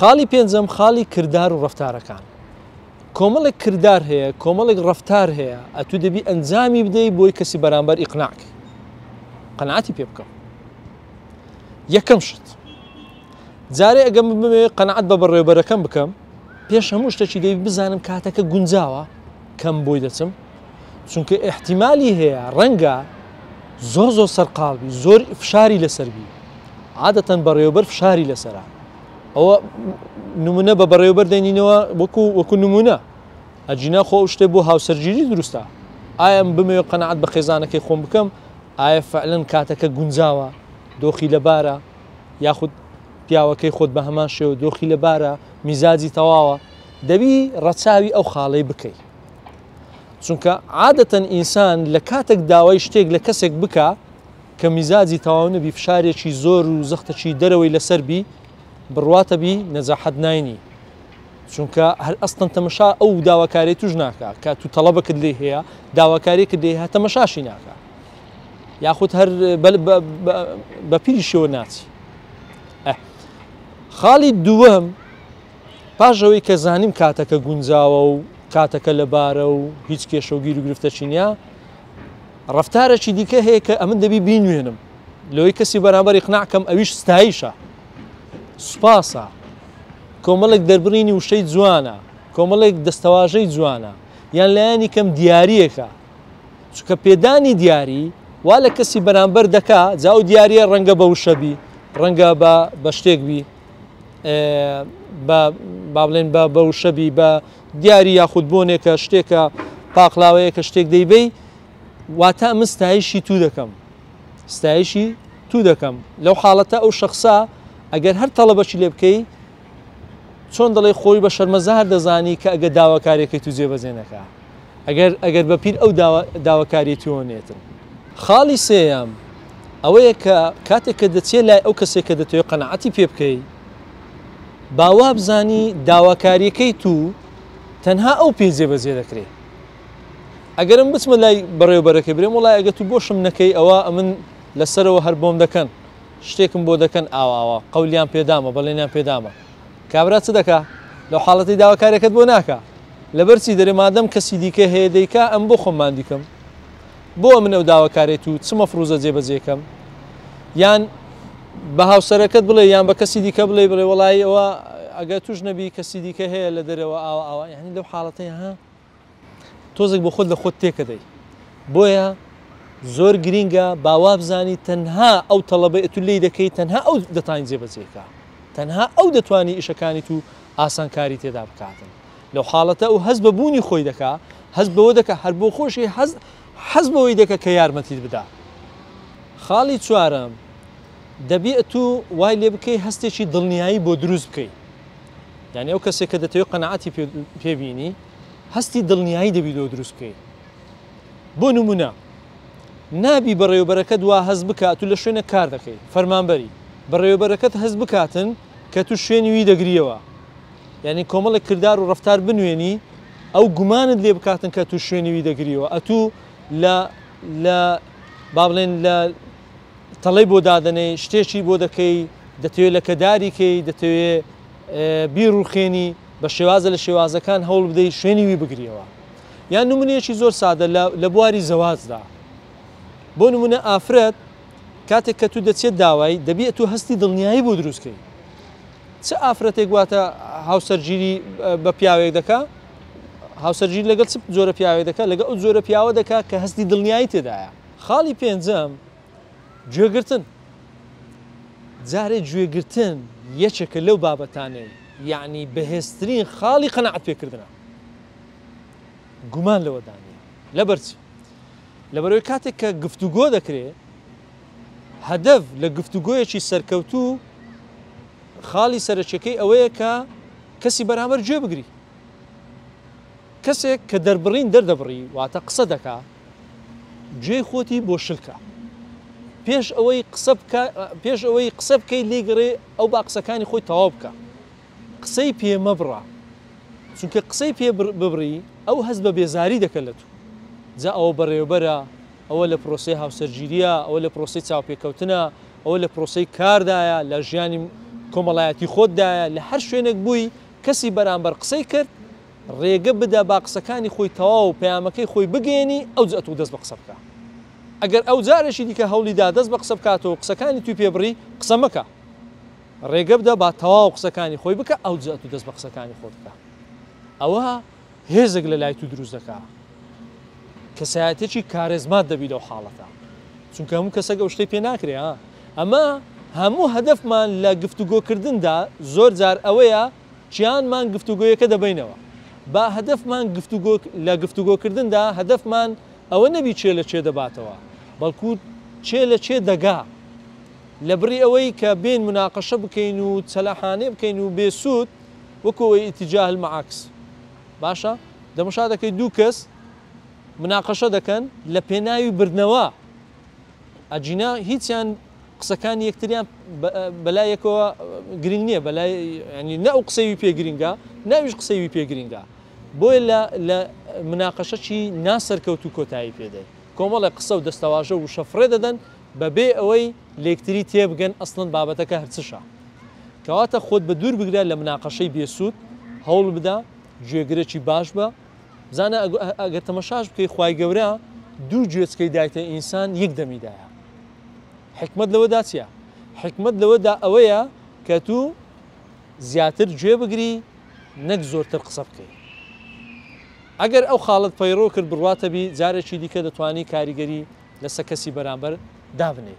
خاڵی پێنجەم خاڵی کردار و ڕەفتارەکان. کۆمەڵێک کردار هەیە، کۆمەڵێک ڕەفتار هەیە، ئەتوو دەبی ئەنجامی بدەی بۆی کەسی بەرامبەر ئیقناعکە، قەناعەتی پێ بکەم. یەکەم شت جارێ ئەگەم بمێ قەناعەت بە بەڕێوەبەرەکەم بکەم، پێش هەموو شتێکی دەبی بزانم کاتەکە گونجاوە کەم بۆی دەچم، چونکە احتیمالی هەیە ڕەنگە زۆر سەرقاڵبی، زۆر فشاری لەسەربی، عادەتەن بەڕێوەبەر فشاری لەسەرە. ئەوە نمونە بە بەڕێوەبەر دەینینەوە وەکو نمونە ئەجینا خۆ شتێ بۆ هاوسەرگیری دروستە. ئایا بمێ قەناعەت بە خێزانەکەی خۆم بکەم، ئایا فعلەن کاتەکە گونجاوە، دۆخی لەبارە، یاخود پیاوەکەی خۆت بە هەمان شێوە دۆخی لەبارە، میزاجی تەواوە، دەبی ڕەچاوی ئەو خاڵەی بکەی. چونکە عادەتەن ئینسان لە کاتێک داوای شتێک لە کەسێک بکە کە میزاجی تەواو نەبی، فشارێکی زۆر و زەختەکی دەرەوەی لەسەربی، بڕواتە بی نەجاحەت ناینی. چونکە هەر ئەستن تەمەشا ئەو داواکاری توش ناکە کە تو تەڵەبەکت لێ هەیە، داواکاریەکت لێ هەیە تەمەشاشی ناکە، یاخود هەر بە پیریشەوە ناچی. خاڵی دووەم پاشەوەی کە زانیم کاتەکە گونجاوە و کاتەکە لەبارە و هیچ کێشە و گیر و گرفتەچی نیە، ڕەفتارێکی دیکە هەیە کە ئەمن دەبی بینوێنم لەوەی کەسی بەرامبەر ئیقناعکەم، ئەویش ستایشە، سوپاسە، کۆمەڵێک دەربڕینی وشەی جوانە، کۆمەڵێک دەستەواژەی جوانە، یان لایەنی کەم دیارریەکە. چونکە پێدانی دیاری وا لە کەسی بەرامبەر دەکا، جا ئەو دیارە ڕەنگە بە وشەبی، ڕەنگە بە شتێک بی، با بڵێن بە وشەبی، بە دیاری یاخود بۆنێکە شتێکە پاقلاوەیەکە شتێک دەیبەی، واتە ئەمە ستایشی تو دەکەم، ستایشی تو دەکەم. لەو حاڵەتە ئەو شخصا ئەگەر هەر تەڵەبەشی لێ بکەی، چۆن دەڵێ خۆی بە شەرمەزار دەزانی کە ئەگە داواکاریەکەی تو جێبەجێنەکە، ئەگەر بە پیر ئەو داواکاری توۆنێتن. خاڵی سێیەم ئەوەیە کە کاتێک کە دەچێت لای ئەو کەسێک کە دەتوێت قەناعەتی پێ بکەی، باوا بزانی داواکاریەکەی تو تەنها ئەو پێ جێبەجێ دەکرێت. ئەگەرم بچمە لای بەڕێوەبەرەکەی برێم، وڵای ئەگە تو بۆشم نەکەی، ئەوە ئەمن لەسەرەوە هەر بۆم دەکەن، شتێکم بۆ دەکەن، ئاواوە قەولیان پێدامە، بەڵێنیان پێدامە، کابرا چ دەکا لەو حاڵەتی داواکاریەکەت بۆ ناکە، لەبەرچی دەرێ مادەم کەسی دیکە هەیە دەیکا، ئەم بۆ خۆممان دیکەم، بۆ من ئەو داواکارێت و چ مەفروزە جێبەجێکەم، یان بە هاوسەرەکەت بڵێ یان بە کەسی دیکە بڵێ وڵای ئەوە ئەگە توش نەبی کەسی دیکە هەیە لە دەرەوە ئاوا، یعنی لەو حاڵەتەی ها تۆزێک بۆ خۆت لە خۆت تێکە دەی. بۆیە زۆر گرینگە باوا بزانی تەنها ئەو تەڵەبەی تو لێی دەکەی، تەنها ئەو دەتوانین جێبەجێکە، تەنها ئەو دەتوانانی ئیشەکانی تو ئاسانکاری تێدا بکاتن. لەو حاڵەتە ئەو هەست بە بوونی خۆی دەکا، هەست بەوە دەکە هەر بۆ خۆشی حەز بەوەی دەکە کە یارمەتیت بدا. خاڵی چوارەم دەبێت تو وای لێ بکەی هەستێکی دڵنیایی بۆ دروست بکەی، یعنی ئەو کەسێک کە دەتەوێت قەناعەتی پێبینی، هەستی دڵنیایی دەبی دۆ دروست بکەی. بۆ نمونە نابی بەڕێوەبەرەکەت وا هەست بکات تو لە شوێنە کار دەکەی، فەرمانبەری بەڕێوەبەرەکەت هەست بکاتن کە تو شوێنی وی دەگریەوە، یعنی کۆمەڵێک کردار و ڕەفتار بنوێنی، ئەو گومانت لێ بکاتن کە تو شوێنی وی دەگریەوە، ئەتوو لە با بڵێن لە تەڵەی بۆ دادنەی شتێکی بۆ دەکەی، دەتەوێت لە کەداریکەی، دەتەوێت بیرڕوخێنی بە شێوازە لە شێوازەکان هەوڵ بدەی شوێنی وی بگریەوە. یان نمونەیەکی زۆر سادە لە بواری زەواجدا، بۆ نمونە ئافرەت کاتێک کە تو دەچێت داوای، دەبێت تو هەستی دڵنیایی بۆ دروستکەی. چ ئافرەتێک واتە هاوسەرگیری بە پیاوێک دەکا، هاوسەرگیری لەگەڵ چ جۆرە پیاوێک دەکا، لەگەڵ ئەو جۆرە پیاوە دەکا کە هەستی دڵنیایی تێدایە. خاڵی پێنجەم گوێگرتن. جارێ گوێگرتن یەکێکە لەو بابەتانەی، یعنی بەهێزترین خاڵی قەناعەت پێکردنە، گومان لەوەدانە. لەبەرچی لەبەرەوەی کاتێک کە گفتوگۆ دەکرێت، هەدەف لە گفتوگۆیەکی سەرکەوتوو خاڵی سەرچەکەی ئەوەیە کە کەسی بەرامبەر گوێ بگری. کەسێک کە دەربڕین دەردەبڕی واتە قسە دەکا، گوێی خۆتی بۆ شلکە، پێش ئەوەی قسە بکەی لێگەڕێ ئەو با قسەکانی خۆی تەواو بکە، قسەی پێ مەبڕە، چونکە قسەی پێ ببڕی ئەو هەست بە بێزاری دەکەن لە تو، جا ئەوە بەڕێوەبەرە، ئەوە لە پرۆسەی هاوسەرگیریە، ئەوە لە پرۆسەی چاوپێکەوتنە، ئەوە لە پرۆسەی کاردایە، لە ژیانی کۆمەڵایەتی خۆتدایە لە هەر شوێنێک بووی کەسی بەرامبەر قسەی کرد ڕێگە بدە با قسەکانی خۆی تەواو و پەیامەکەی خۆی بگەێنی ئەو جەتو دەست بە قسە بکە ئەگەر ئەو جارێکی دیکە هەوڵیدا دەست بە قسە بکاتەوە قسەکانی توی پێبڕی قسە مەکە ڕێگە بدە با تەواو قسەکانی خۆی بکە ئەو جەتو دەست بە قسەکانی خۆت بکە ئەوە هێزێک لە لای تو دروست دەکا کەسایەتێکی کارێزمات دەبی لەو حاڵەتە چونکە هەموو کەسەکە ئەو شتەی پێ ناکرێ ئەمە هەموو هەدەفمان لە گفتوگۆکردندا زۆر جار ئەوەیە چیانمان گفتوگۆیەکە دەبینەوە با هەدەفمان لە گفتوگۆکردندا هەدەفمان ئەوە نەبی چێ لە چێ دەباتەوە بەڵکو چێ لە چێ دەگا لە بڕی ئەوەی کە بین مناقەشە بکەین و چەلاحانێ بکەین و بێسوود وەکەوەی ئیتیجاه المعاکس باشە دەمەشا دەکەی دوو کەس مناقەشە دەکەن لە پێناوی بردنەوە ئەجینا هیچیان قسەکانی یەکتریان بەلایەکەوە گرنگ نییە بەلای ینی نە ئەو قسەوی پێ گرنگە ناویش قسەوی پێ گرنگە بۆیە لە مناقەشە چی ناسەرکەوت و کۆتایی پێدەی کۆمەڵی قسە و دەستەواژە و شەفرێ دەدەن بەبێ ئەوەی لێکتری تێبگەن ئەسڵەن بابەتەکە هەرچشە کەواتە خۆت بە دوور بگرە لە مناقەشەی بێسوود هەوڵ بدە گوێگرێکی باش بە بزانە ئەگەر تەمەشاش بکەی خوای گەورە دوو گوێچکەی دایتە ئینسان یەک دەمیدایە حکمت لەوەدا چییە؟ حکمت لەوەدا ئەوەیە کە تو زیاتر گوێ بگری نەک زۆرتر قسە بکەی ئەگەر ئەو خاڵت پەیڕۆ کرد بڕواتە بی جارێکی دیکە دەتوانی کاریگەری لەسەر کەسی بەرامبەر دابنێ